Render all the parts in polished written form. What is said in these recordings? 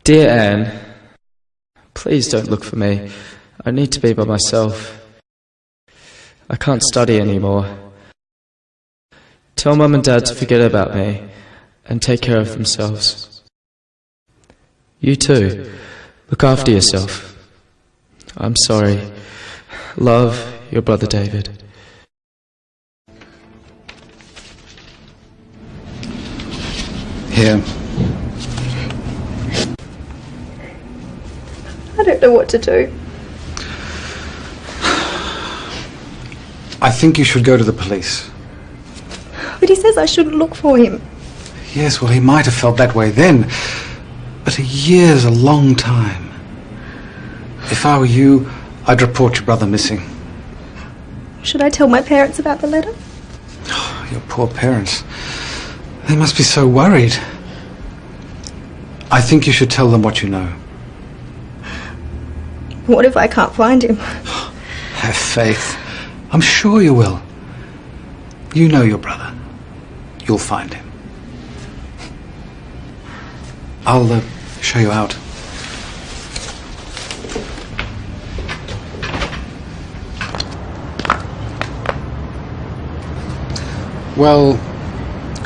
Dear Anne, please don't look for me. I need to be by myself. I can't study anymore. Tell Mum and Dad to forget about me and take care of themselves. You too. Look after yourself. I'm sorry. Love, your brother David. Here. I don't know what to do. I think you should go to the police. But he says I shouldn't look for him. Yes, well, he might have felt that way then. But a year's a long time. If I were you, I'd report your brother missing. Should I tell my parents about the letter? Oh, your poor parents. They must be so worried. I think you should tell them what you know. What if I can't find him? Have faith. I'm sure you will. You know your brother. You'll find him. I'll show you out. Well,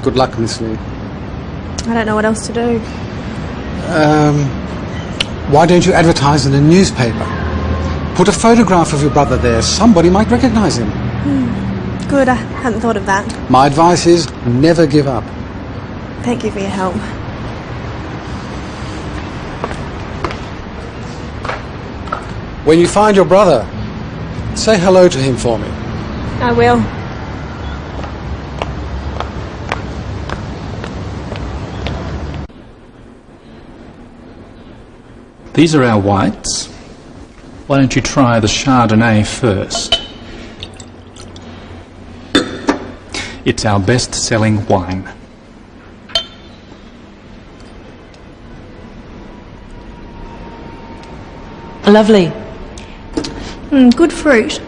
good luck, Miss Lee. I don't know what else to do. Why don't you advertise in a newspaper? Put a photograph of your brother there. Somebody might recognize him. Good, I hadn't thought of that. My advice is never give up. Thank you for your help. When you find your brother, say hello to him for me. I will. These are our whites. Why don't you try the Chardonnay first? It's our best-selling wine. Lovely. Good fruit.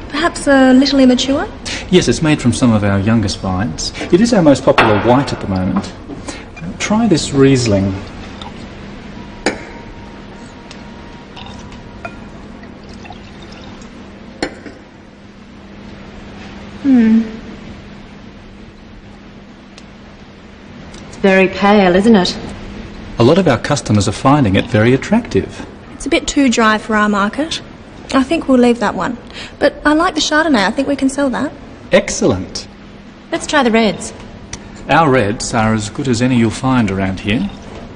Perhaps a little immature? Yes, it's made from some of our youngest vines. It is our most popular white at the moment. Try this Riesling. It's very pale, isn't it? A lot of our customers are finding it very attractive. It's a bit too dry for our market. I think we'll leave that one. But I like the Chardonnay. I think we can sell that. Excellent. Let's try the reds. Our reds are as good as any you'll find around here.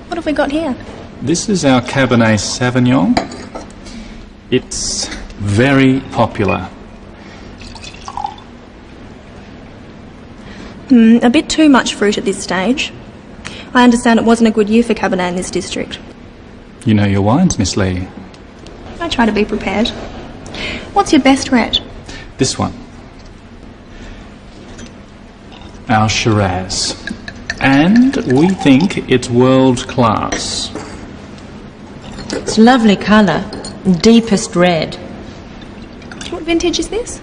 What have we got here? This is our Cabernet Sauvignon. It's very popular. A bit too much fruit at this stage. I understand it wasn't a good year for Cabernet in this district. You know your wines, Miss Lee. I try to be prepared. What's your best red? This one. Our Shiraz. And we think it's world class. It's lovely colour. Deepest red. What vintage is this?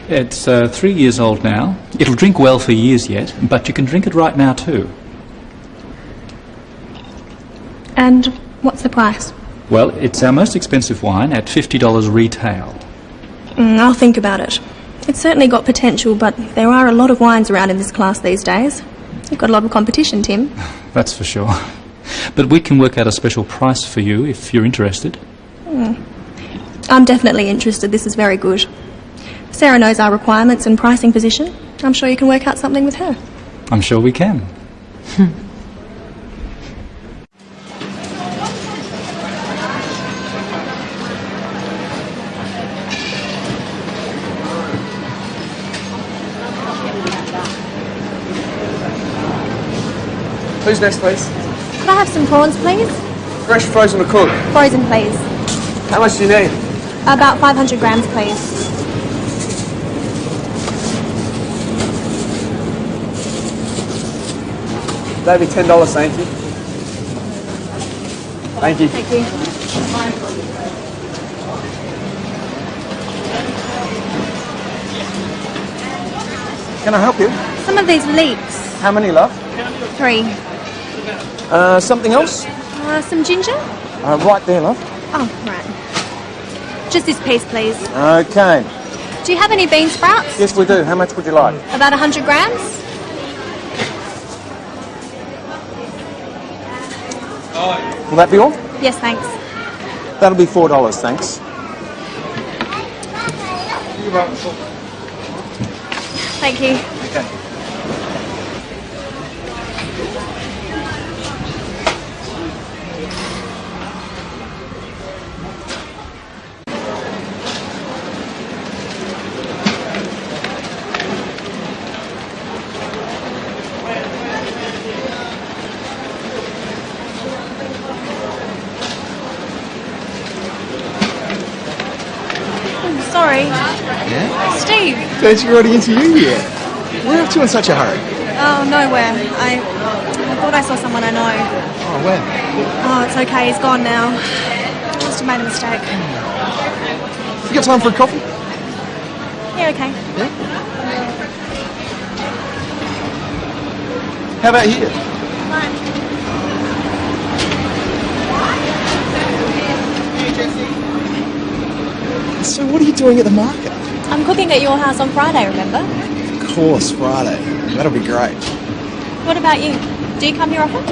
It's 3 years old now. It'll drink well for years yet, but you can drink it right now too. And what's the price? Well, it's our most expensive wine at $50 retail. I'll think about it. It's certainly got potential, but there are a lot of wines around in this class these days. You've got a lot of competition, Tim. That's for sure. But we can work out a special price for you if you're interested. I'm definitely interested. This is very good. Sarah knows our requirements and pricing position. I'm sure you can work out something with her. I'm sure we can. Who's next, please? Could I have some prawns, please? Fresh, frozen or cooked? Frozen, please. How much do you need? About 500 grams, please. That'd be $10, thank you. Thank you. Thank you. Can I help you? Some of these leeks. How many, love? 3. Something else? Some ginger? Right there, love. Oh, right. Just this piece, please. Okay. Do you have any bean sprouts? Yes, we do. How much would you like? About 100 grams? Will that be all? Yes, thanks. That'll be $4, thanks. Thank you. Okay. Sorry. Yeah? Steve. Don't you already interview yet? Where up to in such a hurry? Oh, nowhere. I thought I saw someone I know. Oh, when? Oh, it's okay. He's gone now. Must have made a mistake. You got time for a coffee? Yeah, okay. Yeah? How about here? So what are you doing at the market? I'm cooking at your house on Friday, remember? Of course, Friday. That'll be great. What about you? Do you come here often?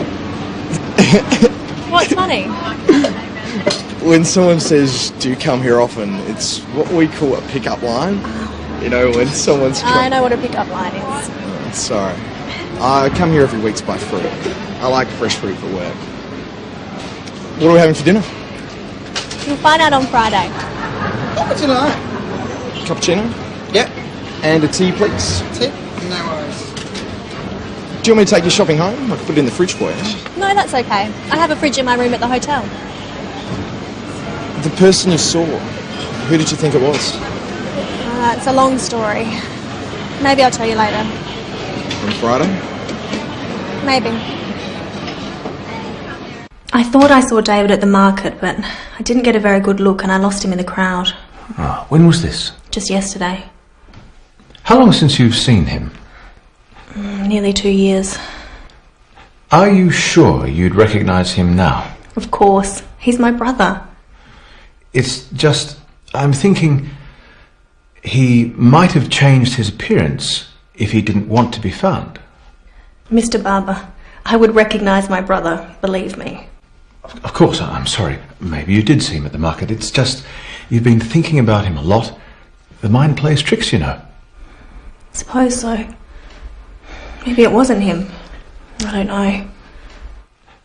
What's funny? When someone says, do you come here often, it's what we call a pick-up line. You know, when someone's... I know what a pickup line is. Oh, sorry. I come here every week to buy fruit. I like fresh fruit for work. What are we having for dinner? You'll find out on Friday. What's tonight? Cappuccino? Yep. And a tea, please? Tea? No worries. Do you want me to take your shopping home? I can put it in the fridge for you. No, that's okay. I have a fridge in my room at the hotel. The person you saw, who did you think it was? It's a long story. Maybe I'll tell you later. On Friday? Maybe. I thought I saw David at the market, but I didn't get a very good look and I lost him in the crowd. Ah, when was this? Just yesterday. How long since you've seen him? Nearly 2 years. Are you sure you'd recognise him now? Of course. He's my brother. It's just, I'm thinking he might have changed his appearance if he didn't want to be found. Mr. Barber, I would recognise my brother, believe me. Of course, I'm sorry. Maybe you did see him at the market. It's just, you've been thinking about him a lot. The mind plays tricks, you know. Suppose so. Maybe it wasn't him. I don't know.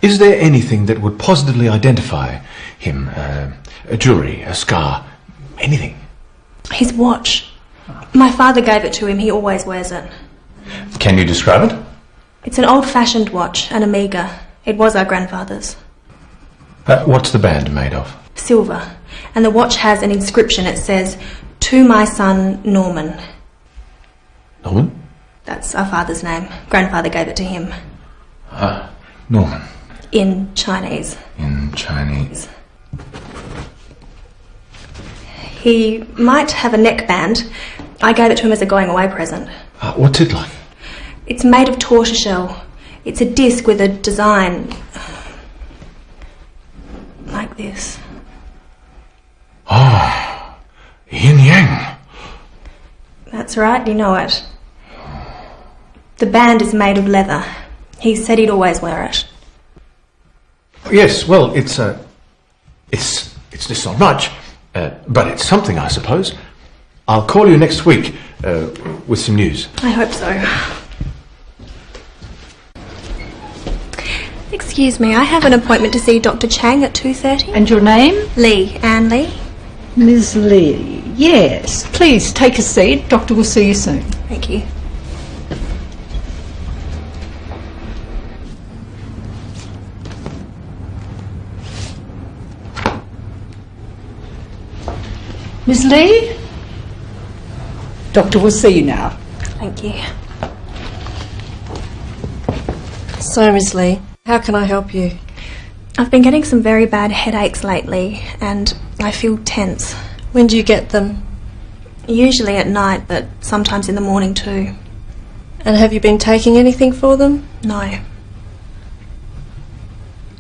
Is there anything that would positively identify him? A jewellery, a scar, anything? His watch. My father gave it to him. He always wears it. Can you describe it? It's an old-fashioned watch, an Omega. It was our grandfather's. What's the band made of? Silver. And the watch has an inscription. It says, "To my son, Norman." Norman? That's our father's name. Grandfather gave it to him. Ah, Norman. In Chinese. In Chinese. He might have a neckband. I gave it to him as a going-away present. What's it like? It's made of tortoiseshell. It's a disc with a design like this. Ah, yin yang. That's right, you know it. The band is made of leather. He said he'd always wear it. Yes, well, it's just not much, but it's something, I suppose. I'll call you next week with some news. I hope so. Excuse me, I have an appointment to see Dr. Chang at 2:30. And your name? Lee, Anne Lee. Ms. Lee. Yes. Please take a seat. Doctor will see you soon. Thank you. Ms. Lee? Doctor will see you now. Thank you. So, Ms. Lee, how can I help you? I've been getting some very bad headaches lately, and I feel tense. When do you get them? Usually at night, but sometimes in the morning too. And have you been taking anything for them? No.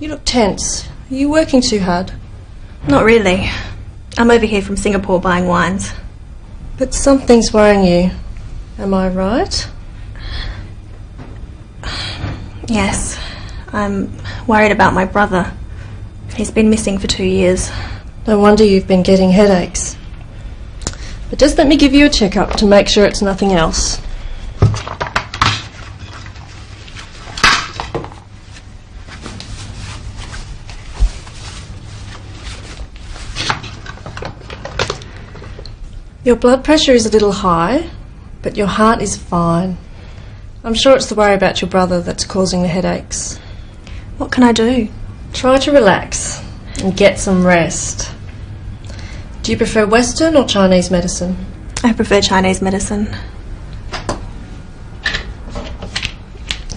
You look tense. Are you working too hard? Not really. I'm over here from Singapore buying wines. But something's worrying you. Am I right? Yes. I'm worried about my brother. He's been missing for 2 years. No wonder you've been getting headaches. But just let me give you a checkup to make sure it's nothing else. Your blood pressure is a little high, but your heart is fine. I'm sure it's the worry about your brother that's causing the headaches. What can I do? Try to relax and get some rest. Do you prefer Western or Chinese medicine? I prefer Chinese medicine.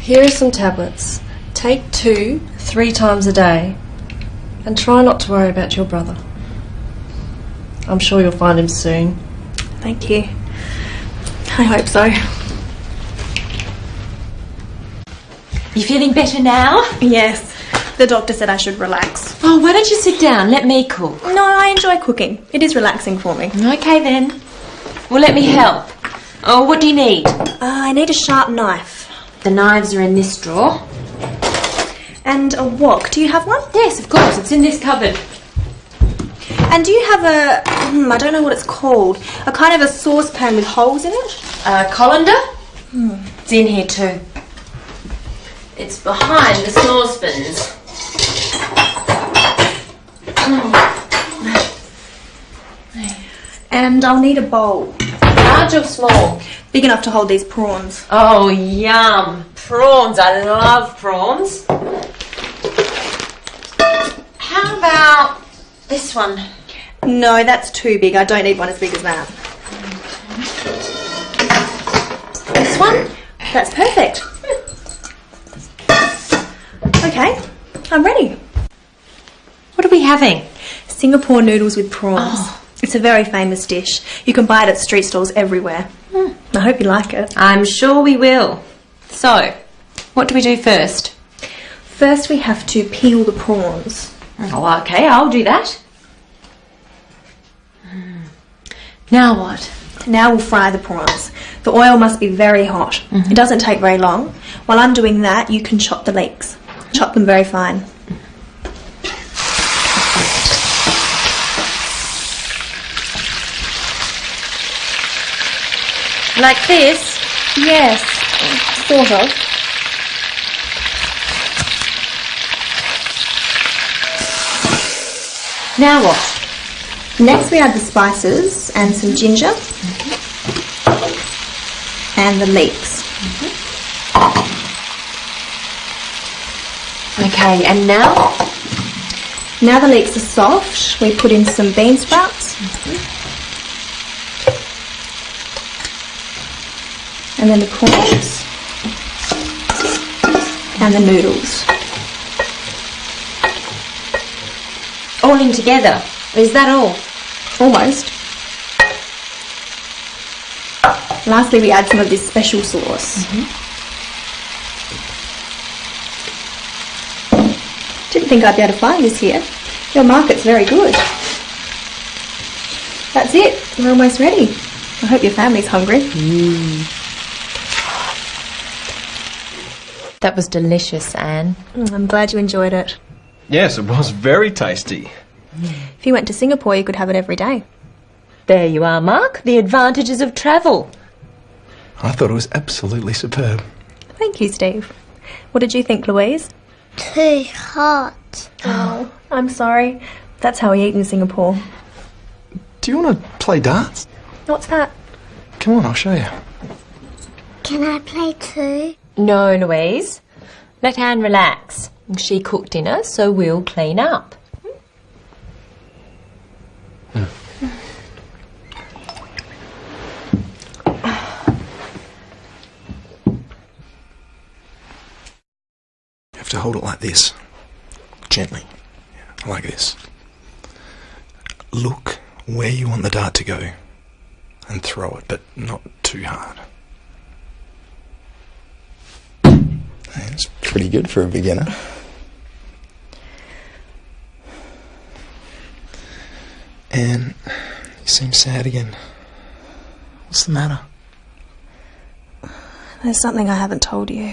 Here are some tablets. Take 2 3 times a day. And try not to worry about your brother. I'm sure you'll find him soon. Thank you. I hope so. You feeling better now? Yes. The doctor said I should relax. Oh, why don't you sit down? Let me cook. No, I enjoy cooking. It is relaxing for me. Okay then. Well, let me help. Oh, what do you need? I need a sharp knife. The knives are in this drawer. And a wok. Do you have one? Yes, of course. It's in this cupboard. And do you have a... I don't know what it's called. A kind of a saucepan with holes in it? A colander? It's in here too. It's behind the saucepans. And I'll need a bowl. Large or small? Big enough to hold these prawns. Oh, yum. Prawns. I love prawns. How about this one? No, that's too big. I don't need one as big as that. This one? That's perfect. Okay, I'm ready. What are we having? Singapore noodles with prawns. It's a very famous dish. You can buy it at street stalls everywhere. I hope you like it. I'm sure we will. So, what do we do first? First we have to peel the prawns. Oh, okay, I'll do that. Now what? Now we'll fry the prawns. The oil must be very hot. It doesn't take very long. While I'm doing that, you can chop the leeks. Chop them very fine. Like this? Yes, sort of. Now what? Next we add the spices and some ginger and the leeks. Okay, and now? Now the leeks are soft, we put in some bean sprouts. And then the prawns. And the noodles. All in together? Is that all? Almost. Lastly, we add some of this special sauce. Didn't think I'd be able to find this here. Your market's very good. That's it. We're almost ready. I hope your family's hungry. That was delicious, Anne. I'm glad you enjoyed it. Yes, it was very tasty. If you went to Singapore, you could have it every day. There you are, Mark. The advantages of travel. I thought it was absolutely superb. Thank you, Steve. What did you think, Louise? Too hot. Oh, I'm sorry. That's how we eat in Singapore. Do you want to play darts? What's that? Come on, I'll show you. Can I play too? No, Louise. Let Anne relax. She cooked dinner, so we'll clean up. You have to hold it like this. Gently. Yeah, like this. Look where you want the dart to go and throw it, but not too hard. That's pretty good for a beginner. Anne, you seem sad again. What's the matter? There's something I haven't told you.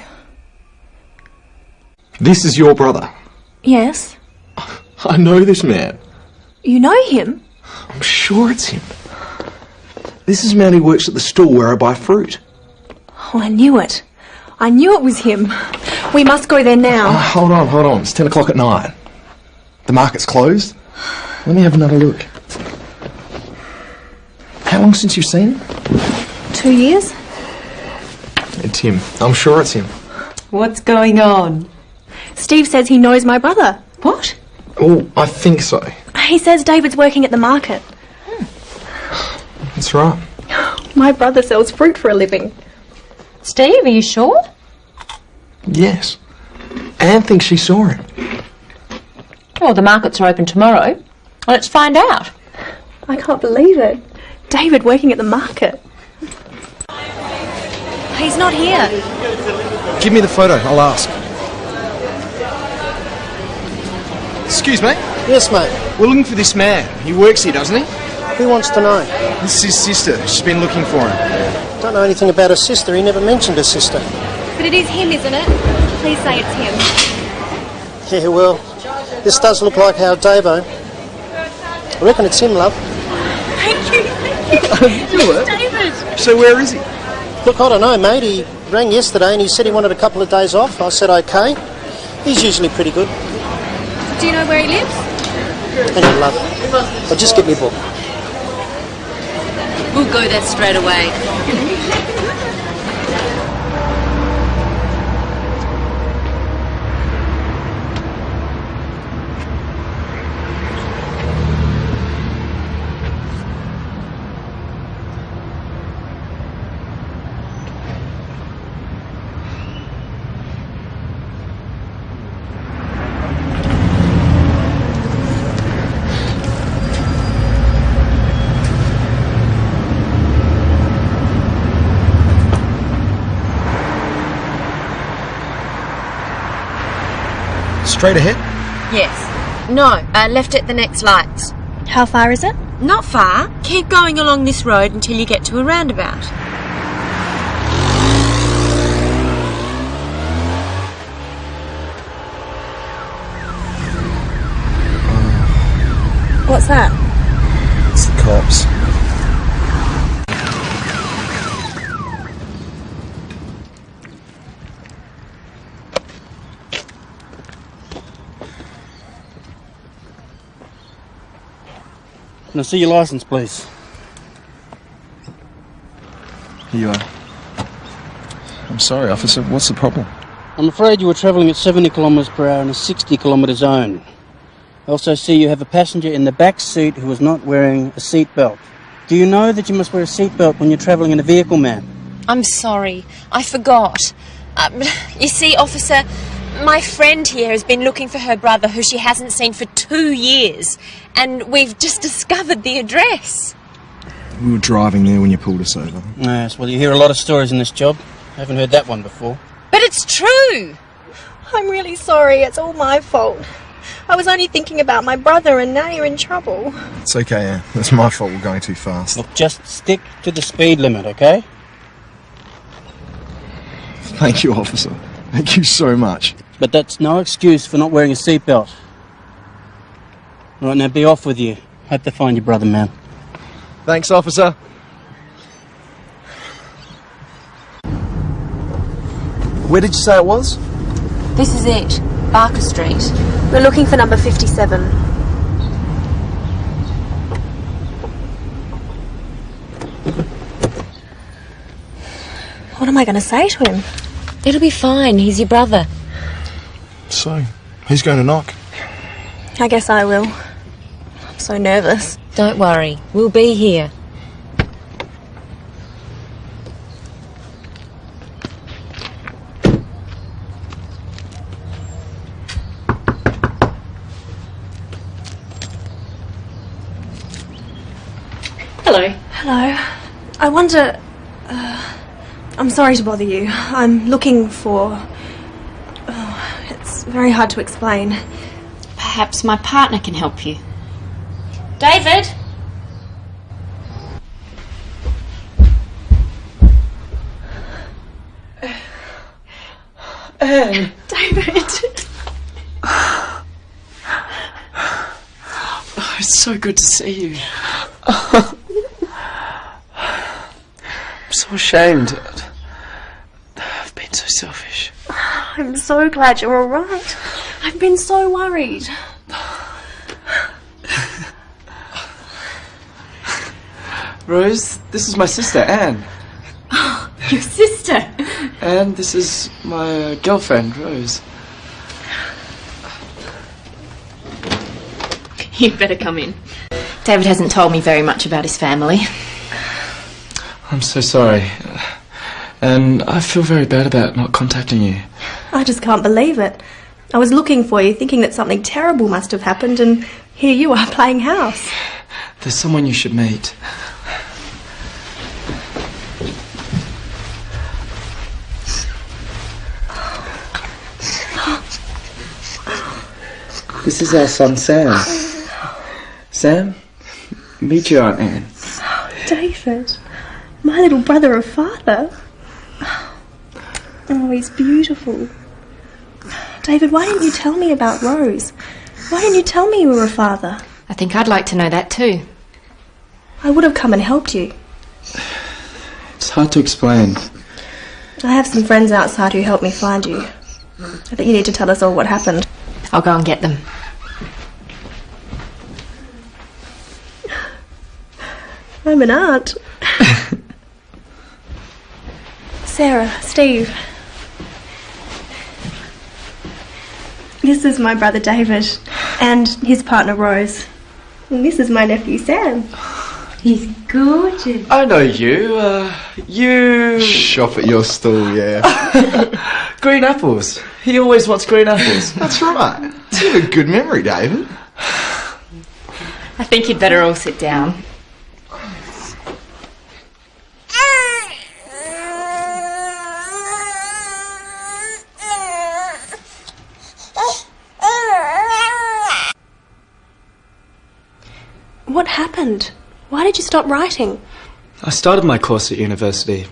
This is your brother. Yes? I know this man. You know him? I'm sure it's him. This is the man who works at the store where I buy fruit. Oh, I knew it. I knew it was him. We must go there now. Hold on. It's 10 o'clock at night. The market's closed. Let me have another look. How long since you've seen him? 2 years? It's him. I'm sure it's him. What's going on? Steve says he knows my brother. What? Oh, I think so. He says David's working at the market. That's right. My brother sells fruit for a living. Steve, are you sure? Yes. Anne thinks she saw him. Well, the markets are open tomorrow. Let's find out. I can't believe it. David working at the market. He's not here. Give me the photo, I'll ask. Excuse me? Yes, mate. We're looking for this man. He works here, doesn't he? Who wants to know? This is his sister. She's been looking for him. Don't know anything about her sister. He never mentioned her sister. But it is him, isn't it? Please say it's him. Yeah, well, this does look like our Davo. I reckon it's him, love. Thank you. David. So where is he? Look, I don't know, mate. He rang yesterday and he said he wanted a couple of days off. I said okay. He's usually pretty good. Do you know where he lives? Hang on, love. I'll just get me book. We'll go there straight away. Straight ahead? Yes. No, left at the next lights. How far is it? Not far. Keep going along this road until you get to a roundabout. What's that? It's the cops. Can I see your licence, please? Here you are. I'm sorry, officer. What's the problem? I'm afraid you were travelling at 70 kilometres per hour in a 60 kilometre zone. I also see you have a passenger in the back seat who was not wearing a seatbelt. Do you know that you must wear a seatbelt when you're travelling in a vehicle, ma'am? I'm sorry. I forgot. You see, officer, my friend here has been looking for her brother who she hasn't seen for 2 years. And we've just discovered the address. We were driving there when you pulled us over. Yes, well, you hear a lot of stories in this job. I haven't heard that one before. But it's true. I'm really sorry. It's all my fault. I was only thinking about my brother and now you're in trouble. It's okay, Anne. It's my fault we're going too fast. Look, just stick to the speed limit, okay? Thank you, officer. Thank you so much. But that's no excuse for not wearing a seatbelt. Right, now be off with you. Hope to find your brother, man. Thanks, officer. Where did you say it was? This is it. Barker Street. We're looking for number 57. What am I going to say to him? It'll be fine. He's your brother. So, who's going to knock? I guess I will. I'm so nervous. Don't worry. We'll be here. Hello. Hello. I wonder... I'm sorry to bother you. I'm looking for... it's very hard to explain. Perhaps my partner can help you. David? Anne! David! Oh, it's so good to see you. I'm so ashamed. I've been so selfish. I'm so glad you're alright. I've been so worried. Rose, this is my sister, Anne. Oh, your sister? And this is my girlfriend, Rose. You'd better come in. David hasn't told me very much about his family. I'm so sorry. And I feel very bad about not contacting you. I just can't believe it. I was looking for you, thinking that something terrible must have happened, and here you are playing house. There's someone you should meet. This is our son, Sam. Sam, meet your Aunt Anne. David, my little brother of father. Oh, he's beautiful. David, why didn't you tell me about Rose? Why didn't you tell me you were a father? I think I'd like to know that too. I would have come and helped you. It's hard to explain. I have some friends outside who helped me find you. I think you need to tell us all what happened. I'll go and get them. I'm an aunt. Sarah, Steve. This is my brother David and his partner Rose. And this is my nephew Sam. He's gorgeous. I know you. You... Shop at your stall, yeah. Green apples. He always wants green apples. That's right. You have a good memory, David. I think you'd better all sit down. What happened? Why did you stop writing? I started my course at university.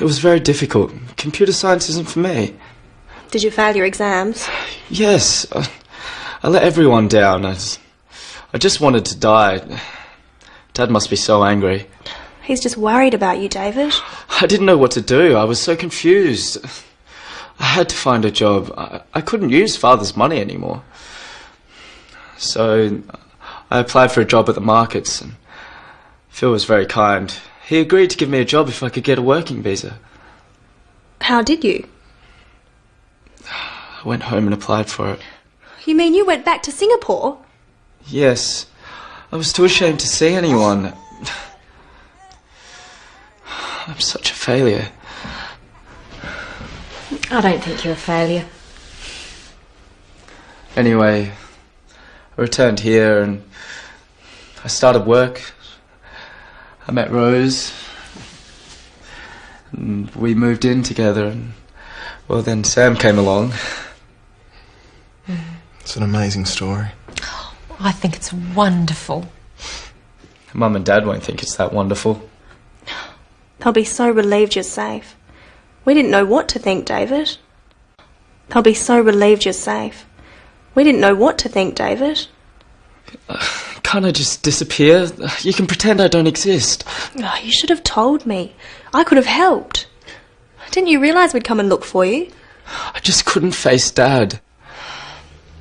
It was very difficult. Computer science isn't for me. Did you fail your exams? Yes. I let everyone down. I just wanted to die. Dad must be so angry. He's just worried about you, David. I didn't know what to do. I was so confused. I had to find a job. I couldn't use Father's money anymore. So I applied for a job at the markets, and Phil was very kind. He agreed to give me a job if I could get a working visa. How did you? I went home and applied for it. You mean you went back to Singapore? Yes. I was too ashamed to see anyone. I'm such a failure. I don't think you're a failure. Anyway, I returned here and I started work. I met Rose. And we moved in together, and well, then Sam came along. It's an amazing story. I think it's wonderful. Mum and Dad won't think it's that wonderful. They'll be so relieved you're safe. We didn't know what to think, David. They'll be so relieved you're safe. We didn't know what to think, David. Can't I just disappear? You can pretend I don't exist. Oh, you should have told me. I could have helped. Didn't you realise we'd come and look for you? I just couldn't face Dad.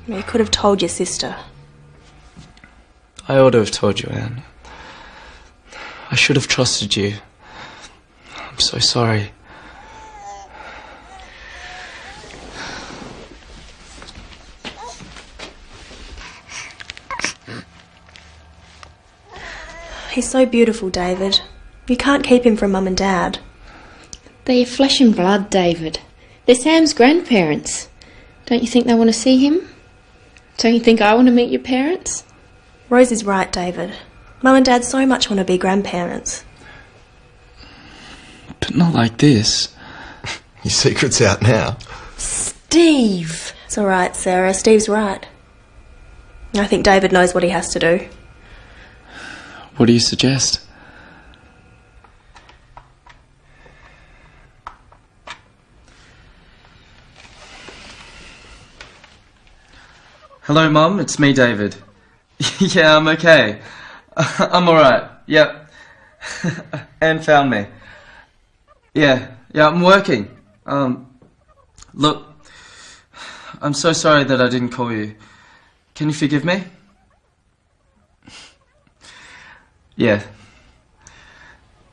You could have told your sister. I ought to have told you, Anne. I should have trusted you. I'm so sorry. He's so beautiful, David. You can't keep him from Mum and Dad. They're flesh and blood, David. They're Sam's grandparents. Don't you think they want to see him? Don't you think I want to meet your parents? Rose is right, David. Mum and Dad so much want to be grandparents. But not like this. Your secret's out now. Steve! It's all right, Sarah. Steve's right. I think David knows what he has to do. What do you suggest? Hello, Mum. It's me, David. Yeah, I'm okay. I'm alright. Yep. Anne found me. Yeah, I'm working. Look, I'm so sorry that I didn't call you. Can you forgive me? Yeah.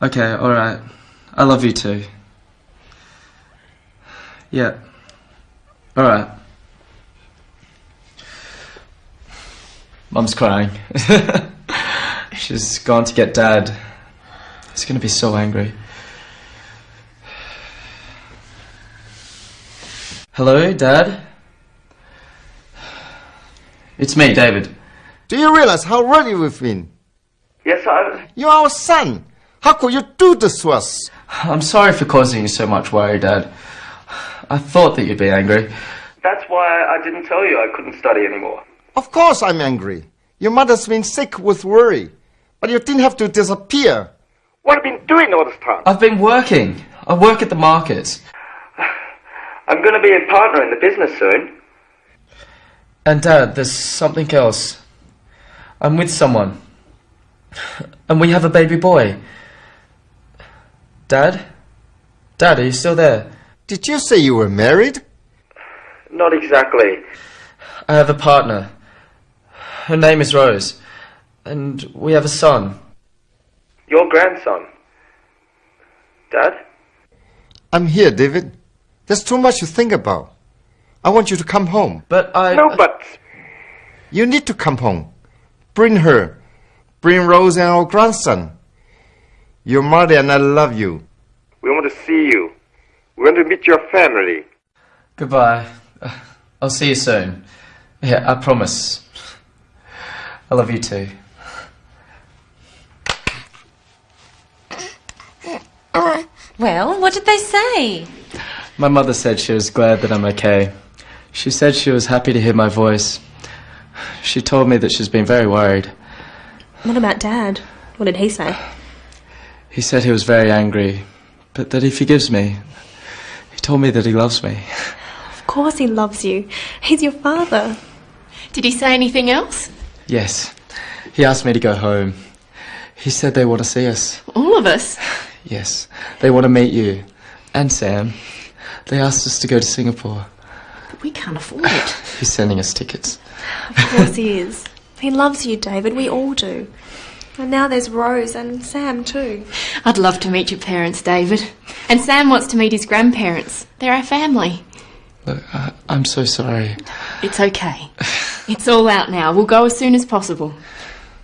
Okay, alright. I love you too. Yeah. Alright. Mum's crying. She's gone to get Dad. He's gonna be so angry. Hello, Dad? It's me, David. Do you realize how ready we've been? Yes, You're our son. How could you do this to us? I'm sorry for causing you so much worry, Dad. I thought that you'd be angry. That's why I didn't tell you I couldn't study anymore. Of course I'm angry. Your mother's been sick with worry. But you didn't have to disappear. What have you been doing all this time? I've been working. I work at the markets. I'm going to be a partner in the business soon. And Dad, there's something else. I'm with someone. And we have a baby boy. Dad? Dad, are you still there? Did you say you were married? Not exactly. I have a partner. Her name is Rose. And we have a son. Your grandson? Dad? I'm here, David. There's too much to think about. I want you to come home. But I... No buts. You need to come home. Bring her. Bring Rose and our grandson. Your mother and I love you. We want to see you. We want to meet your family. Goodbye. I'll see you soon. Yeah, I promise. I love you too. Well, what did they say? My mother said she was glad that I'm okay. She said she was happy to hear my voice. She told me that she's been very worried. What about Dad? What did he say? He said he was very angry, but that he forgives me. He told me that he loves me. Of course he loves you. He's your father. Did he say anything else? Yes. He asked me to go home. He said they want to see us. All of us? Yes. They want to meet you. And Sam. They asked us to go to Singapore. But we can't afford it. He's sending us tickets. Of course he is. He loves you, David. We all do. And now there's Rose and Sam too. I'd love to meet your parents, David. And Sam wants to meet his grandparents. They're our family. Look, I'm so sorry. It's okay. It's all out now. We'll go as soon as possible.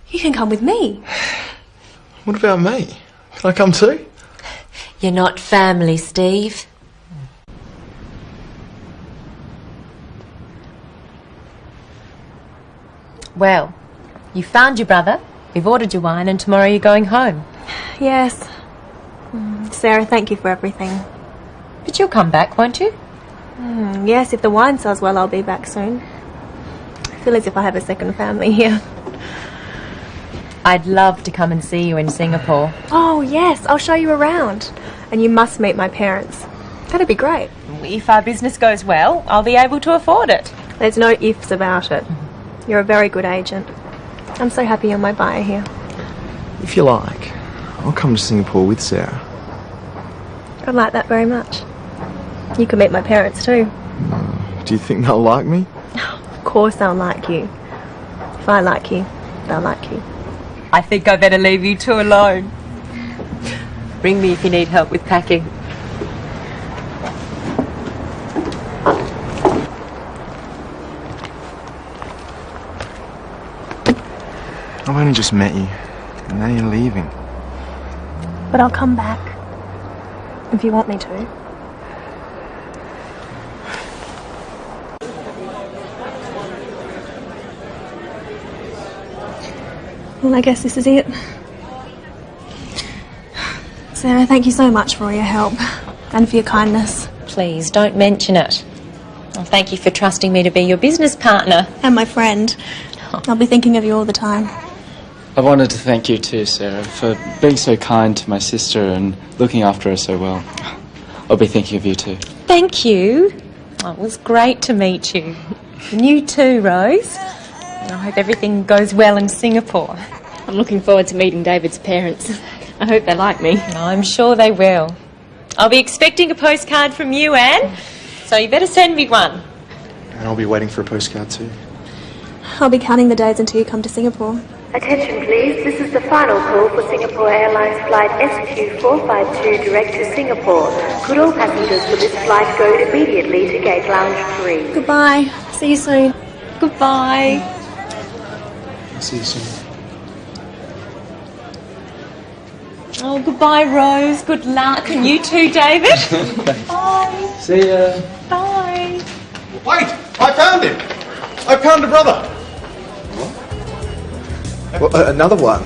You can come with me. What about me? Can I come too? You're not family, Steve. Well, you found your brother, we've ordered your wine, and tomorrow you're going home. Yes. Sarah, thank you for everything. But you'll come back, won't you? Yes, if the wine sells well, I'll be back soon. I feel as if I have a second family here. I'd love to come and see you in Singapore. Oh, yes, I'll show you around. And you must meet my parents. That'd be great. If our business goes well, I'll be able to afford it. There's no ifs about it. You're a very good agent. I'm so happy you're my buyer here. If you like, I'll come to Singapore with Sarah. I'd like that very much. You can meet my parents too. Do you think they'll like me? Of course they'll like you. If I like you, they'll like you. I think I better leave you two alone. Ring me if you need help with packing. I've only just met you, and now you're leaving. But I'll come back. If you want me to. Well, I guess this is it. Sarah, thank you so much for all your help and for your kindness. Please, don't mention it. Well, thank you for trusting me to be your business partner. And my friend. I'll be thinking of you all the time. I wanted to thank you too, Sarah, for being so kind to my sister and looking after her so well. I'll be thinking of you too. Thank you. Oh, it was great to meet you. And you too, Rose. I hope everything goes well in Singapore. I'm looking forward to meeting David's parents. I hope they like me. I'm sure they will. I'll be expecting a postcard from you, Anne, so you better send me one. And I'll be waiting for a postcard too. I'll be counting the days until you come to Singapore. Attention please, this is the final call for Singapore Airlines flight SQ452 direct to Singapore. Could all passengers for this flight go immediately to gate lounge 3? Goodbye. See you soon. Goodbye. I'll see you soon. Oh, goodbye, Rose. Good luck. And you too, David. Bye. See ya. Bye. Wait! I found him! I found a brother! Well, another one.